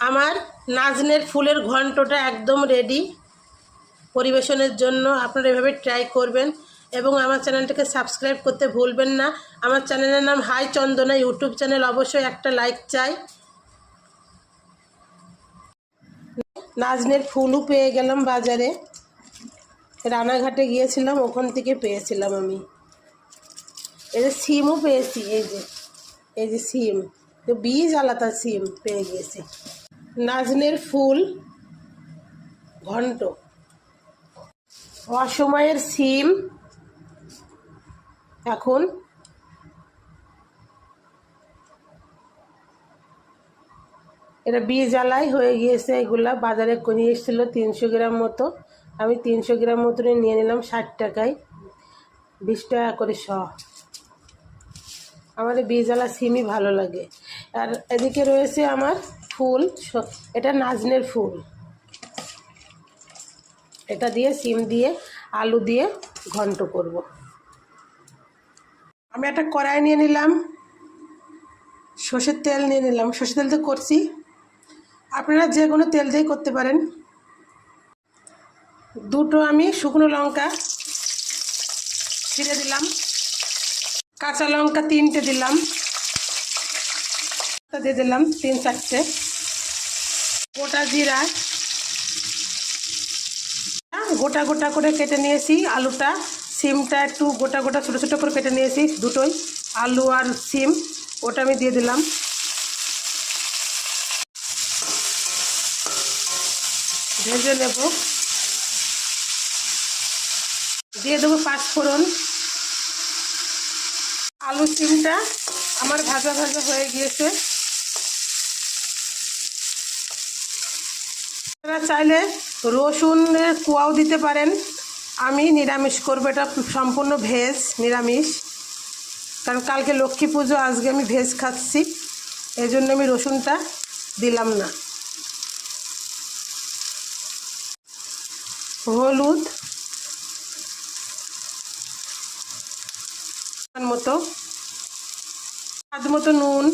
আমার নাজনের ফুলের ঘন্টটা একদম রেডি পরিবেশনের জন্য। আপনারা এভাবে ট্রাই করবেন এবং আমার চ্যানেলটাকে সাবস্ক্রাইব করতে ভুলবেন না। আমার চ্যানেলের নাম হাই চন্দনা ইউটিউব চ্যানেল, অবশ্যই একটা লাইক চাই। নাজনের ফুলও পেয়ে গেলাম বাজারে, রানাঘাটে গিয়েছিলাম, ওখান থেকে পেয়েছিলাম আমি। এই যে সিমও পেয়েছি, এই যে সিম, তো বীজ আলাদা সিম পেয়ে গিয়েছি। নাজনের ফুল ঘন্ট, অসময়ের সিম এখন এটা বীজ আলাই হয়ে গিয়েছে। এগুলা বাজারে নিয়ে এসেছিল 300 গ্রাম মতো, আমি 300 গ্রাম মতো নিয়ে নিলাম 60 টাকায়, 20 টাকা করে শ। আমার বীজ আলা সিমই ভালো লাগে। আর এদিকে রয়েছে আমার ফুল, এটা নাজনের ফুল, এটা দিয়ে সিম দিয়ে আলু দিয়ে ঘন্ট করব। আমি একটা কড়াই নিয়ে নিলাম, সর্ষের তেল নিয়ে নিলাম, সর্ষের তেল দিয়ে করছি, আপনারা যে কোনো তেল দিয়ে করতে পারেন। দুটো আমি শুকনো লঙ্কা ছিঁড়ে দিলাম, কাঁচা লঙ্কা 3টে দিলাম, দিয়ে দিলাম 3-4টে, গোটা জিরা গোটা গোটা করে কেটে নিয়েছি, আলুটা সিমটা একটু গোটা গোটা ছোটো ছোটো করে কেটে নিয়েছি, দুটোই আলু আর সিম, ওটা আমি দিয়ে দিলাম। ভেজে নেব, দিয়ে দেবো 5 ফোড়ন। আলু সিমটা আমার ভাজা ভাজা হয়ে গিয়েছে। আপনারা চাইলে রসুনের কোয়াও দিতে পারেন, আমি নিরামিষ করবো, এটা সম্পূর্ণ ভেজ নিরামিষ, কারণ কালকে লক্ষ্মী পুজো, আজকে আমি ভেজ খাচ্ছি, এই জন্য আমি রসুনটা দিলাম না। হলুদ মতো, স্বাদ মতো নুন,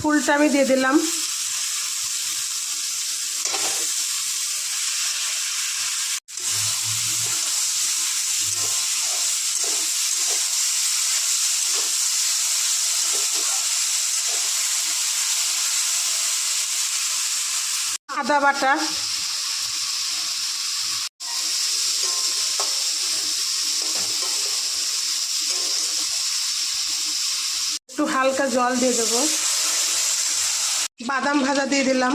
ফুলটা আমি দিয়ে দিলাম। আদা বাটা, একটু হালকা জল দিয়ে দেবো, বাদাম ভাজা দিয়ে দিলাম,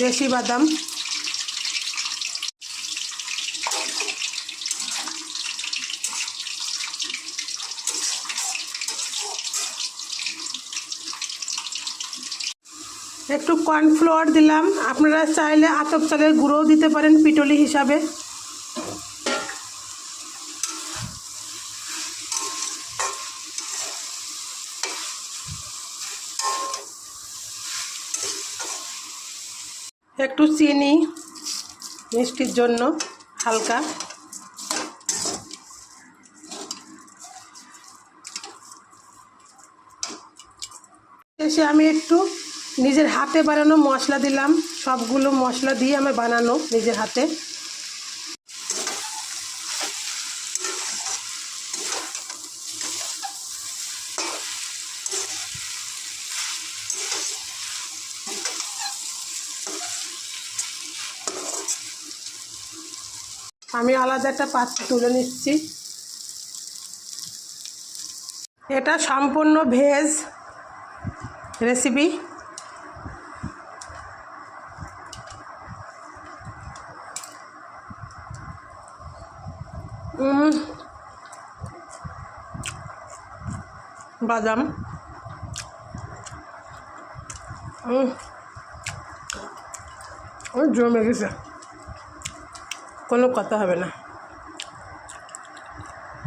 দেশি বাদাম, একটু কর্নফ্লাওয়ার দিলাম, আপনারা চাইলে আতপ চালের গুঁড়োও দিতে পারেন পিটলি হিসাবে। একটু চিনি মিষ্টির জন্য হালকা, শেষে আমি একটু নিজের হাতে বানানো মশলা দিলাম, সবগুলো মশলা দিয়ে আমি বানানো নিজের হাতে। আমি আলাদা একটা পাত্র তুলে নিচ্ছি। এটা সম্পূর্ণ ভেজ রেসিপি। বাদাম জমে গেছে, কোনো কথা হবে না।